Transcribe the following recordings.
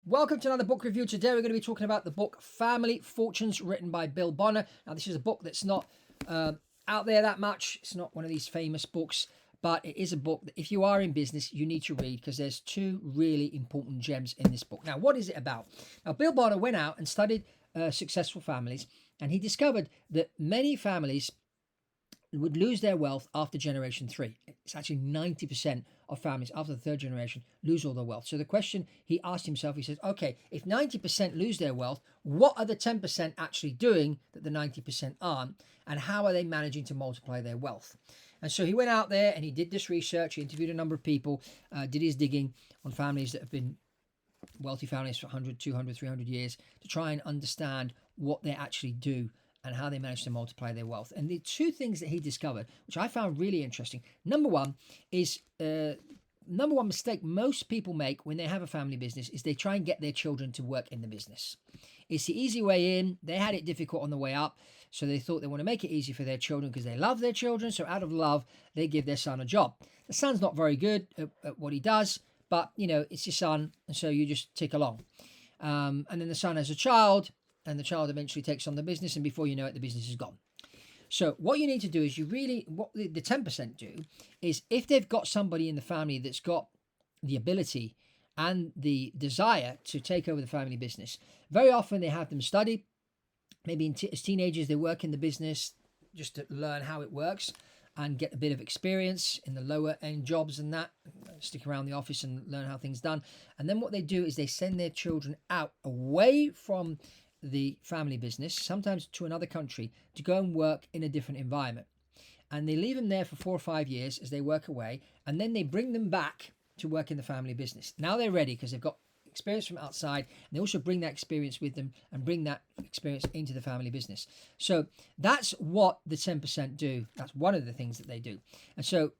Welcome to another book review. Today we're going to be talking about the book Family Fortunes, written by Bill Bonner. Now, this is a book that's not out there that much. It's not one of these famous books, but it is a book that if you are in business, you need to read because there's two really important gems in this book. Now, what is it about? Now, Bill Bonner went out and studied successful families, and he discovered that many families would lose their wealth after generation three. It's actually 90% of families after the third generation lose all their wealth. So the question he asked himself, he says, okay, if 90% lose their wealth, what are the 10% actually doing that the 90% aren't? And how are they managing to multiply their wealth? And so he went out there and he did this research. He interviewed a number of people, did his digging on families that have been wealthy families for 100, 200, 300 years to try and understand what they actually do and how they manage to multiply their wealth. And the two things that he discovered, which I found really interesting. Number one is number one mistake most people make when they have a family business is they try and get their children to work in the business. It's the easy way in. They had it difficult on the way up, so they thought they want to make it easy for their children because they love their children. So out of love, they give their son a job. The son's not very good at what he does, but it's your son, and so you just tick along. And then the son has a child, and the child eventually takes on the business, and before you know it, the business is gone. So what you need to do is what the 10% do is if they've got somebody in the family that's got the ability and the desire to take over the family business, very often they have them study. Maybe as teenagers, they work in the business just to learn how it works and get a bit of experience in the lower end jobs and that, stick around the office and learn how things done. And then what they do is they send their children out away from the family business, sometimes to another country, to go and work in a different environment. And they leave them there for 4 or 5 years as they work away, and then they bring them back to work in the family business. Now they're ready because they've got experience from outside, and they also bring that experience with them and bring that experience into the family business. So that's what the 10% do. That's one of the things that they do. And so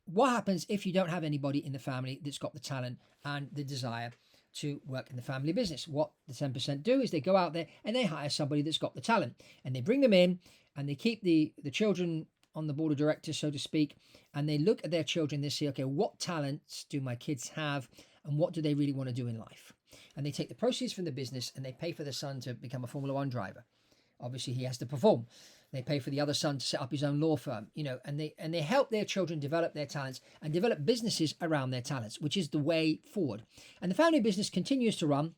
what happens if you don't have anybody in the family that's got the talent and the desire to work in the family business? What the 10% do is they go out there and they hire somebody that's got the talent, and they bring them in, and they keep the children on the board of directors, so to speak, and they look at their children. They say, okay, what talents do my kids have, and what do they really want to do in life? And they take the proceeds from the business and they pay for the son to become a Formula One driver. Obviously, he has to perform. They pay for the other son to set up his own law firm, and they help their children develop their talents and develop businesses around their talents, which is the way forward. And the family business continues to run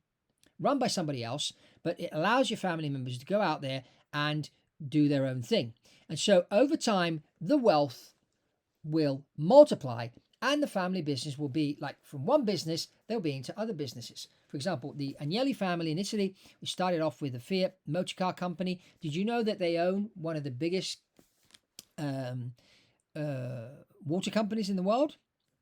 by somebody else, but it allows your family members to go out there and do their own thing. And so over time, the wealth will multiply, and the family business will be like from one business, they'll be into other businesses. For example, the Agnelli family in Italy, we started off with the Fiat motor car company. Did you know that they own one of the biggest water companies in the world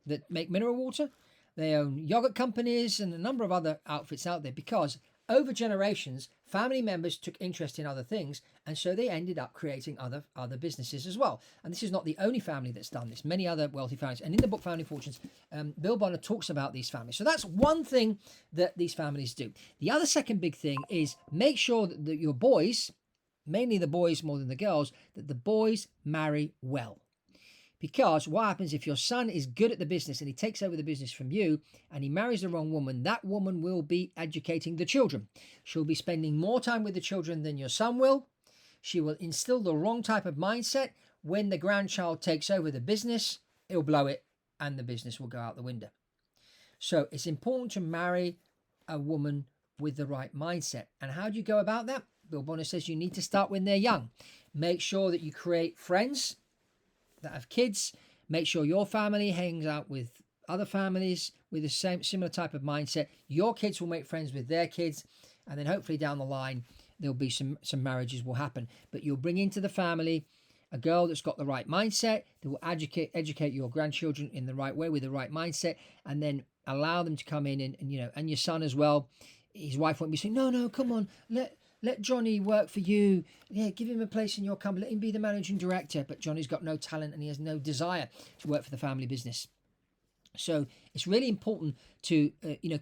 that make mineral water? They own yogurt companies and a number of other outfits out there because over generations, family members took interest in other things, and so they ended up creating other businesses as well. And this is not the only family that's done this. Many other wealthy families, and in the book Family Fortunes, Bill Bonner talks about these families. So that's one thing that these families do. The other second big thing is make sure that your boys, mainly the boys more than the girls, that the boys marry well. Because what happens if your son is good at the business and he takes over the business from you and he marries the wrong woman, that woman will be educating the children. She'll be spending more time with the children than your son will. She will instill the wrong type of mindset. When the grandchild takes over the business, he'll blow it and the business will go out the window. So it's important to marry a woman with the right mindset. And how do you go about that? Bill Bonner says you need to start when they're young. Make sure that you create friends that have kids. Make sure your family hangs out with other families with the same similar type of mindset. Your kids will make friends with their kids, and then hopefully down the line there'll be some marriages will happen. But you'll bring into the family a girl that's got the right mindset, that will educate your grandchildren in the right way with the right mindset, and then allow them to come in and your son as well. His wife won't be saying, no, come on, let Johnny work for you. Yeah, give him a place in your company. Let him be the managing director. But Johnny's got no talent and he has no desire to work for the family business. So it's really important to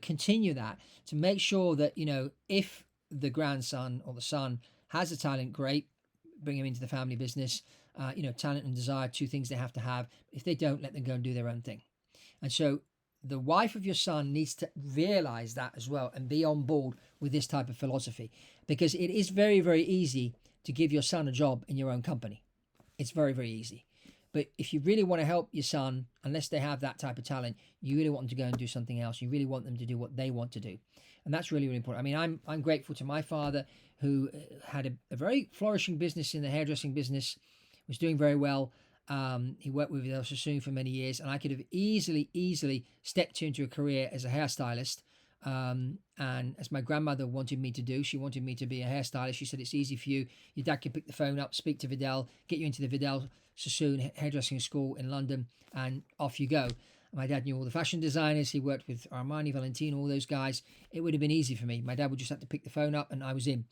continue that, to make sure that if the grandson or the son has a talent, great, bring him into the family business. Talent and desire, two things they have to have. If they don't, let them go and do their own thing. And so the wife of your son needs to realize that as well and be on board with this type of philosophy, because it is very, very easy to give your son a job in your own company. It's very, very easy. But if you really want to help your son, unless they have that type of talent, you really want them to go and do something else. You really want them to do what they want to do. And that's really, really important. I mean, I'm grateful to my father, who had a very flourishing business in the hairdressing business, was doing very well. He worked with El Sassoon for many years, and I could have easily stepped into a career as a hairstylist. And as my grandmother wanted me to do, she wanted me to be a hairstylist. She said, it's easy for you. Your dad can pick the phone up, speak to Vidal, get you into the Vidal Sassoon hairdressing school in London, and off you go. My dad knew all the fashion designers. He worked with Armani, Valentino, all those guys. It would have been easy for me. My dad would just have to pick the phone up and I was in.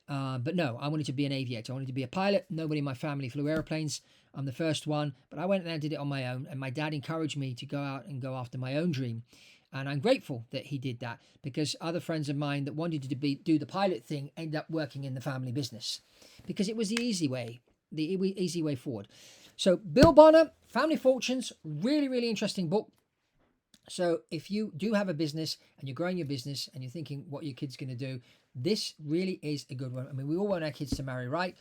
But no, I wanted to be an aviator. I wanted to be a pilot. Nobody in my family flew airplanes. I'm the first one. But I went and I did it on my own. And my dad encouraged me to go out and go after my own dream. And I'm grateful that he did that, because other friends of mine that wanted to do the pilot thing ended up working in the family business, because it was the easy way forward. So Bill Bonner, Family Fortunes, really, really interesting book. So if you do have a business and you're growing your business and you're thinking what your kid's going to do, this really is a good one. I mean, we all want our kids to marry right.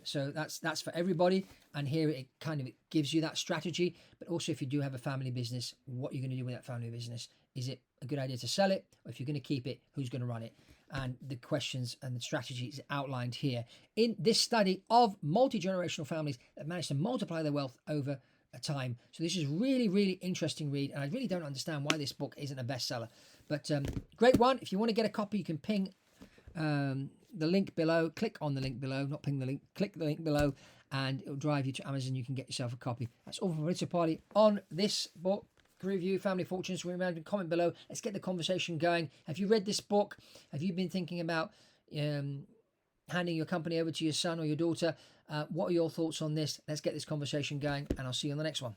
So that's for everybody. And here it kind of gives you that strategy. But also, if you do have a family business, what you're going to do with that family business. Is it a good idea to sell it? Or if you're going to keep it, who's going to run it? And the questions and the strategies outlined here in this study of multi-generational families that managed to multiply their wealth over a time. So this is really, really interesting read, and I really don't understand why this book isn't a bestseller. But great one. If you want to get a copy, you can ping the link below. Click on the link below, not ping the link. Click the link below, and it'll drive you to Amazon. You can get yourself a copy. That's all from Fabrizio Parli on this book review, Family Fortunes. Remember to comment below. Let's get the conversation going. Have you read this book? Have you been thinking about handing your company over to your son or your daughter? What are your thoughts on this? Let's get this conversation going, and I'll see you on the next one.